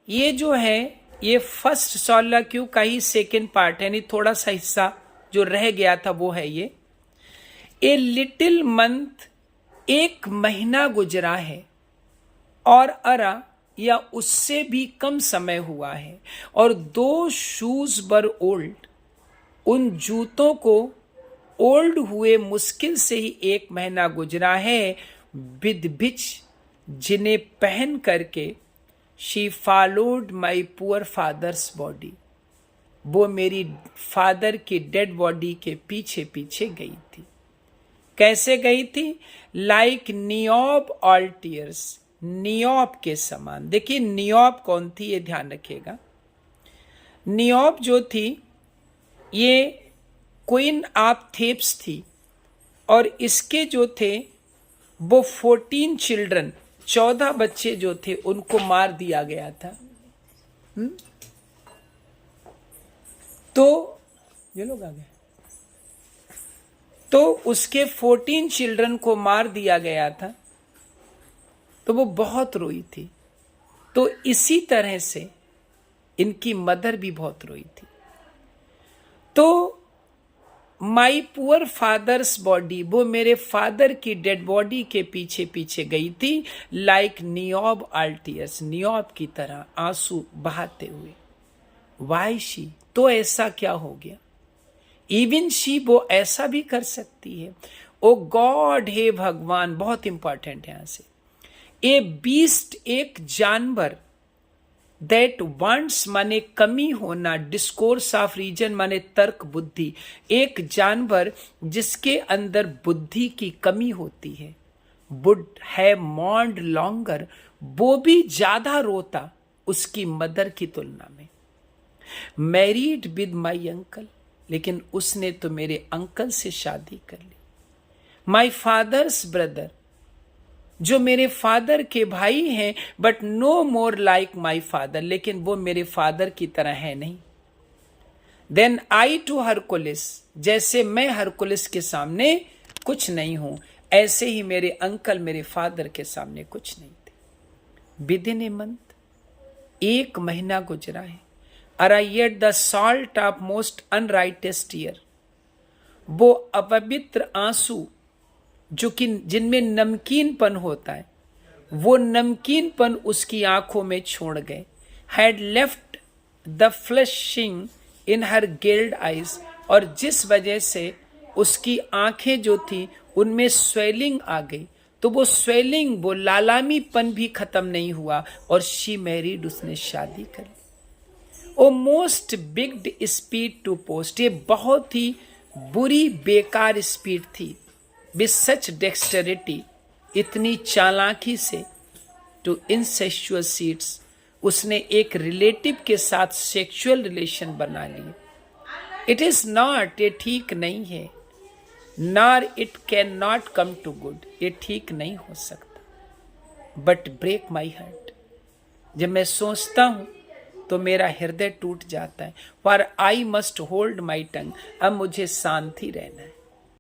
ये जो है ये फर्स्ट सोलक्यू का ही सेकेंड पार्ट, यानी थोड़ा सा हिस्सा जो रह गया था वो है ये। ए लिटिल मंथ, एक महीना गुजरा है और अरा या उससे भी कम समय हुआ है, और 2 शूज बर ओल्ड, उन जूतों को ओल्ड हुए मुश्किल से ही 1 महीना गुजरा है, विद बिच, जिन्हें पहन करके she followed my poor father's body, वो मेरी फादर की डेड बॉडी के पीछे पीछे गई थी। कैसे गई थी? लाइक नियोब ऑल टीयर्स, नियोब के समान। देखिए नियोब कौन थी ये ध्यान रखिएगा। नियोब जो थी ये क्वीन ऑफ थेब्स थी, और इसके जो थे वो 14 चिल्ड्रन, 14 बच्चे जो थे उनको मार दिया गया था। तो ये लोग आ गए, तो उसके 14 चिल्ड्रन को मार दिया गया था, तो वो बहुत रोई थी। तो इसी तरह से इनकी मदर भी बहुत रोई थी। तो माई पुअर फादर्स बॉडी, वो मेरे फादर की डेड बॉडी के पीछे पीछे गई थी, लाइक नियोब आल्टियस, नियोब की तरह आंसू बहाते हुए। वाई शी, तो ऐसा क्या हो गया? इवन शी, वो ऐसा भी कर सकती है। ओ गॉड, हे भगवान, बहुत इंपॉर्टेंट है यहां से। ए बीस्ट, एक जानवर, दैट वांट्स माने कमी होना, डिस्कोर्स ऑफ रीजन माने तर्क बुद्धि, एक जानवर जिसके अंदर बुद्धि की कमी होती है, वुड हैव मॉर्न्ड लॉन्गर, वो भी ज्यादा रोता उसकी मदर की तुलना में। मैरिड विद माई अंकल, लेकिन उसने तो मेरे अंकल से शादी कर ली। माई फादर्स ब्रदर, जो मेरे फादर के भाई हैं, but no more like my father, लेकिन वो मेरे फादर की तरह है नहीं। देन आई टू हरकुलिस, जैसे मैं हरकुलिस के सामने कुछ नहीं हूं, ऐसे ही मेरे अंकल मेरे फादर के सामने कुछ नहीं थे। विद इन ए मंथ, 1 महीना गुजरा है। Or I ate the salt of most unrighteous year, वो अपवित्र आंसू जो कि जिनमें नमकीनपन होता है, वो नमकीनपन उसकी आंखों में छोड़ गए। Had left the flushing in her guild eyes, और जिस वजह से उसकी आंखें जो थी उनमें स्वेलिंग आ गई, तो वो स्वेलिंग, वो लालामीपन भी खत्म नहीं हुआ, और शी मैरिड, उसने शादी कर ली। ओ मोस्ट बिग्ड स्पीड टू पोस्ट, ये बहुत ही बुरी बेकार स्पीड थी। विथ सच डेक्सटेरिटी, इतनी चालाकी से, टू इंसेक्सुअल सीड्स, उसने एक रिलेटिव के साथ सेक्सुअल रिलेशन बना लिए। इट इज नॉट, ये ठीक नहीं है। Nor it can not come to good, ये ठीक नहीं हो सकता। बट ब्रेक माई हार्ट, जब मैं सोचता हूं तो मेरा हृदय टूट जाता है। For I must hold my tongue, अब मुझे शांति रहना है।